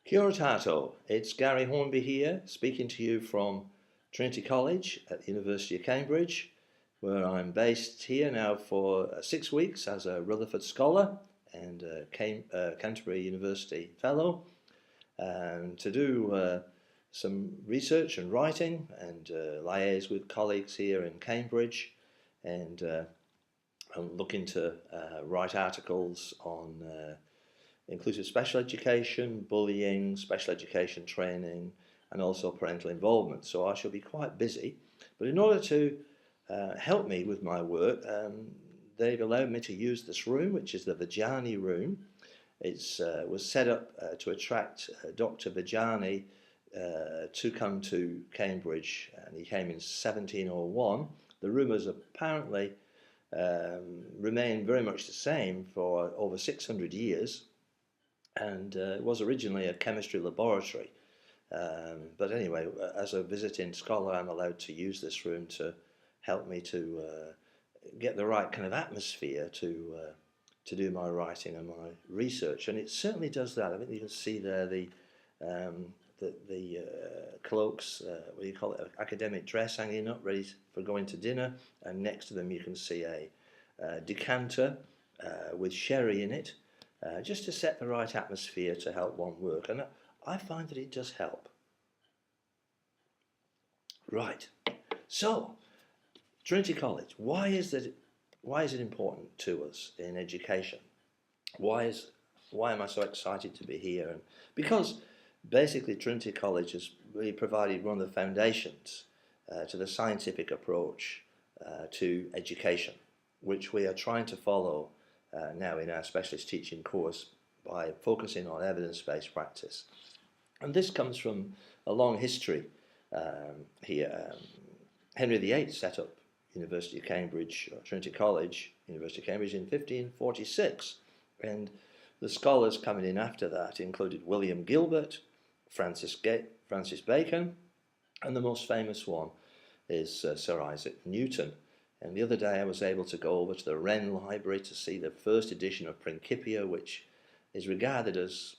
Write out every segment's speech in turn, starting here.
Kia ora tato, it's Gary Hornby here, speaking to you from Trinity College at the University of Cambridge, where I'm based here now for 6 weeks as a Rutherford Scholar and Canterbury University Fellow, to do some research and writing and liaise with colleagues here in Cambridge, and I'm looking to write articles on inclusive special education, bullying, special education training, and also parental involvement. So I shall be quite busy. But in order to help me with my work, they've allowed me to use this room, which is the Vijani room. It was set up to attract Dr. Vijani to come to Cambridge, and he came in 1701. The room has apparently remained very much the same for over 600 years. And it was originally a chemistry laboratory. But anyway, as a visiting scholar, I'm allowed to use this room to help me to get the right kind of atmosphere to do my writing and my research. And it certainly does that. I think you can see there the cloaks, what do you call it, academic dress hanging up, ready for going to dinner. And next to them you can see a decanter with sherry in it. Just to set the right atmosphere to help one work, and I find that it does help. Right, so Trinity College, why is it important to us in education? Why am I so excited to be here? And because basically Trinity College has really provided one of the foundations to the scientific approach to education, which we are trying to follow now in our specialist teaching course by focusing on evidence-based practice. And this comes from a long history here. Henry VIII set up University of Cambridge, or Trinity College, University of Cambridge in 1546, and the scholars coming in after that included William Gilbert, Francis Bacon, and the most famous one is Sir Isaac Newton. And the other day I was able to go over to the Wren Library to see the first edition of Principia, which is regarded as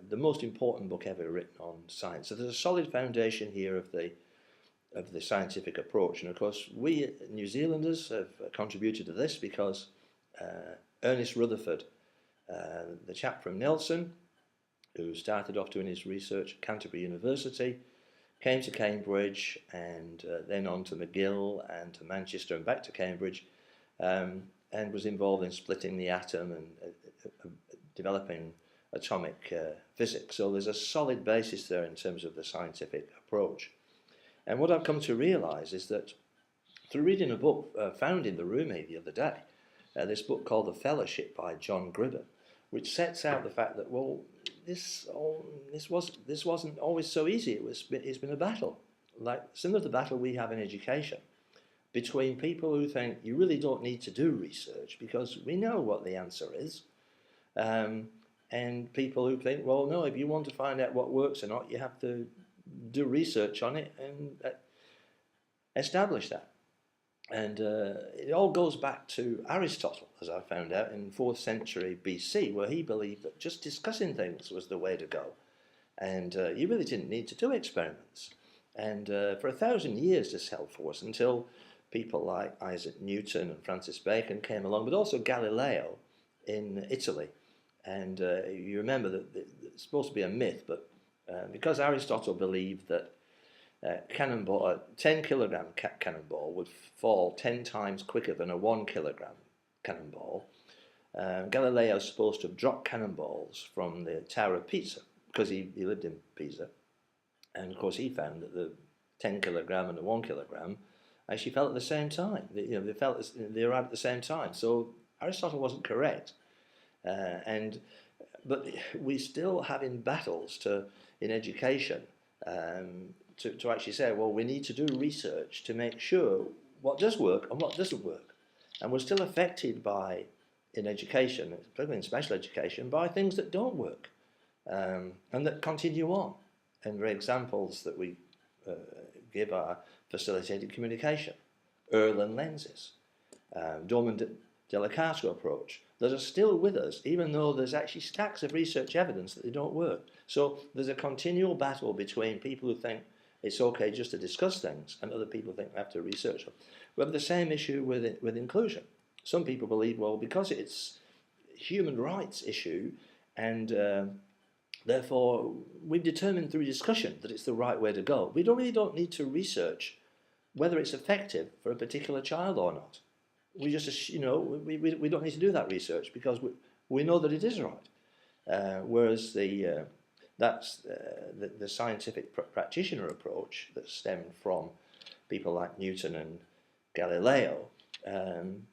the most important book ever written on science. So there's a solid foundation here of the scientific approach. And of course we New Zealanders have contributed to this because Ernest Rutherford, the chap from Nelson, who started off doing his research at Canterbury University, came to Cambridge and then on to McGill and to Manchester and back to Cambridge, and was involved in splitting the atom and developing atomic physics. So there's a solid basis there in terms of the scientific approach. And what I've come to realise is that through reading a book found in the room here the other day, this book called The Fellowship by John Gribben, which sets out the fact that, well, this wasn't always so easy. It's been a battle, like similar to the battle we have in education, between people who think you really don't need to do research because we know what the answer is, and people who think, well, no, if you want to find out what works or not, you have to do research on it and establish that. And it all goes back to Aristotle, as I found out, in 4th century BC, where he believed that just discussing things was the way to go. And you really didn't need to do experiments. And for 1,000 years this held for us until people like Isaac Newton and Francis Bacon came along, but also Galileo in Italy. And you remember that it's supposed to be a myth, but because Aristotle believed that a 10 kilogram cannonball would fall 10 times quicker than a 1 kilogram cannonball. Galileo is supposed to have dropped cannonballs from the Tower of Pisa because he lived in Pisa, and of course he found that the 10 kilogram and the 1 kilogram actually fell at the same time. They arrived at the same time. So Aristotle wasn't correct, but we still having battles in education. To actually say, well, we need to do research to make sure what does work and what doesn't work. And we're still affected by, in education, particularly in special education, by things that don't work and that continue on. And the examples that we give are facilitated communication, Erlen lenses, Dorman Delicato approach, that are still with us, even though there's actually stacks of research evidence that they don't work. So there's a continual battle between people who think it's okay just to discuss things and other people think we have to research them. We have the same issue with inclusion. Some people believe, well, because it's a human rights issue and therefore we've determined through discussion that it's the right way to go. We really don't need to research whether it's effective for a particular child or not. We just, we don't need to do that research because we know that it is right. Whereas that's the scientific practitioner approach that stemmed from people like Newton and Galileo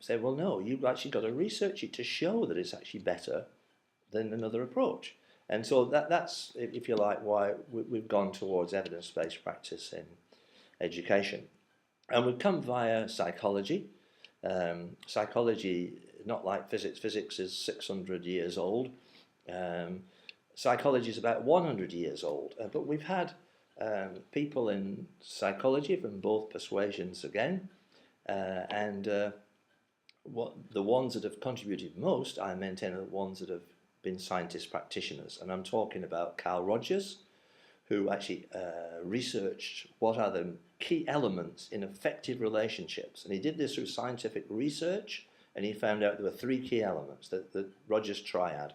said, well, no, you've actually got to research it to show that it's actually better than another approach. And so that's, if you like, why we've gone towards evidence-based practice in education. And we've come via psychology. Psychology, not like physics. Physics is 600 years old. Psychology is about 100 years old. But we've had people in psychology from both persuasions again. What the ones that have contributed most, I maintain, are the ones that have been scientist practitioners. And I'm talking about Carl Rogers, who actually researched what are the key elements in effective relationships. And he did this through scientific research, and he found out there were three key elements, the Rogers triad.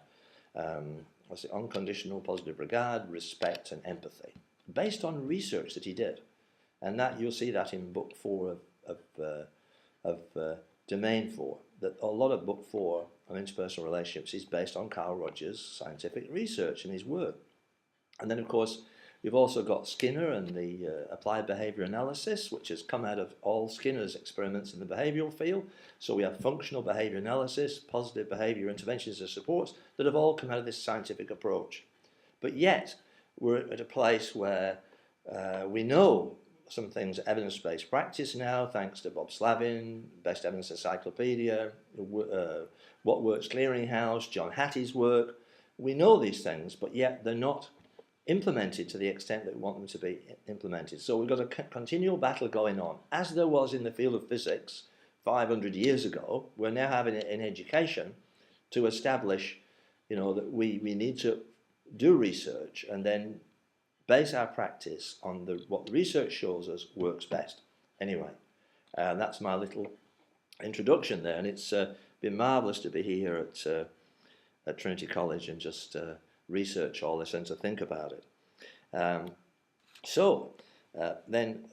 Unconditional positive regard, respect, and empathy, based on research that he did. And that you'll see that in book 4 of Domain 4, that a lot of book 4 on interpersonal relationships is based on Carl Rogers' scientific research and his work. And then, of course, we've also got Skinner and the applied behavior analysis, which has come out of all Skinner's experiments in the behavioral field. So we have functional behavior analysis, positive behavior interventions and supports that have all come out of this scientific approach. But yet, we're at a place where we know some things are evidence-based practice now, thanks to Bob Slavin, Best Evidence Encyclopedia, What Works Clearinghouse, John Hattie's work. We know these things, but yet they're not implemented to the extent that we want them to be implemented. So we've got a continual battle going on. As there was in the field of physics 500 years ago, we're now having it in education to establish, that we need to do research and then base our practice on what the research shows us works best. Anyway, that's my little introduction there, and it's been marvellous to be here at Trinity College and just research all this and to think about it. Then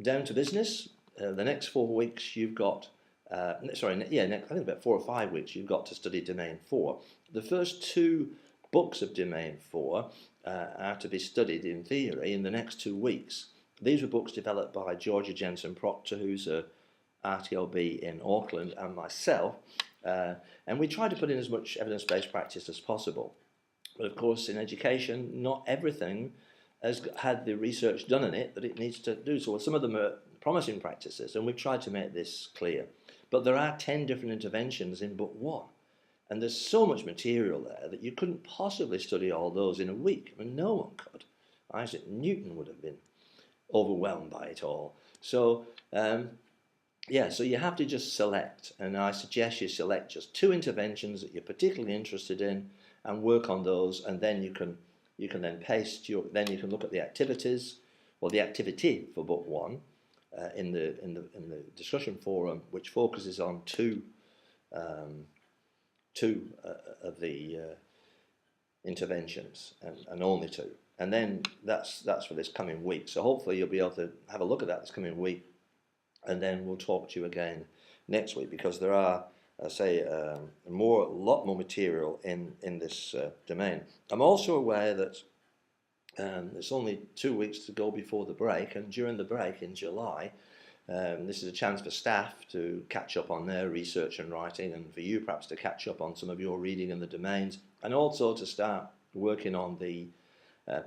down to business. The next 4 weeks you've got, I think about 4 or 5 weeks you've got to study Domain 4. The first 2 books of Domain 4 are to be studied in theory in the next 2 weeks. These were books developed by Georgia Jensen Proctor, who's a RTLB in Auckland, and myself, and we try to put in as much evidence-based practice as possible. But of course, in education, not everything has had the research done in it that it needs to do. So some of them are promising practices, and we've tried to make this clear. But there are 10 different interventions in book 1. And there's so much material there that you couldn't possibly study all those in a week. I mean, no one could. Isaac Newton would have been overwhelmed by it all. So, so you have to just select. And I suggest you select just 2 interventions that you're particularly interested in and work on those, and then you can then paste then you can look at the activities, or the activity for book 1 in the discussion forum, which focuses on two of the interventions, and only 2. And then that's for this coming week. So hopefully you'll be able to have a look at that this coming week, and then we'll talk to you again next week, because there are, a lot more material in this domain. I'm also aware that it's only 2 weeks to go before the break, and during the break in July, this is a chance for staff to catch up on their research and writing, and for you perhaps to catch up on some of your reading in the domains, and also to start working on the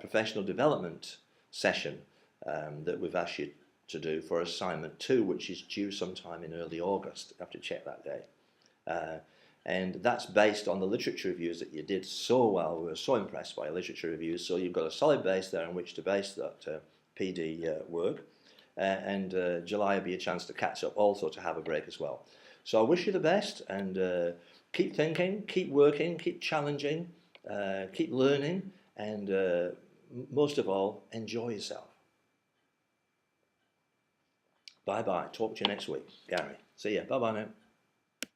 professional development session that we've asked you to do for assignment 2, which is due sometime in early August. I have to check that day. And that's based on the literature reviews that you did so well. We were so impressed by your literature reviews, so you've got a solid base there on which to base that PD work. And July will be a chance to catch up, also to have a break as well. So I wish you the best, and keep thinking, keep working, keep challenging, keep learning, and most of all, enjoy yourself. Bye-bye. Talk to you next week. Gary. See ya. Bye-bye now.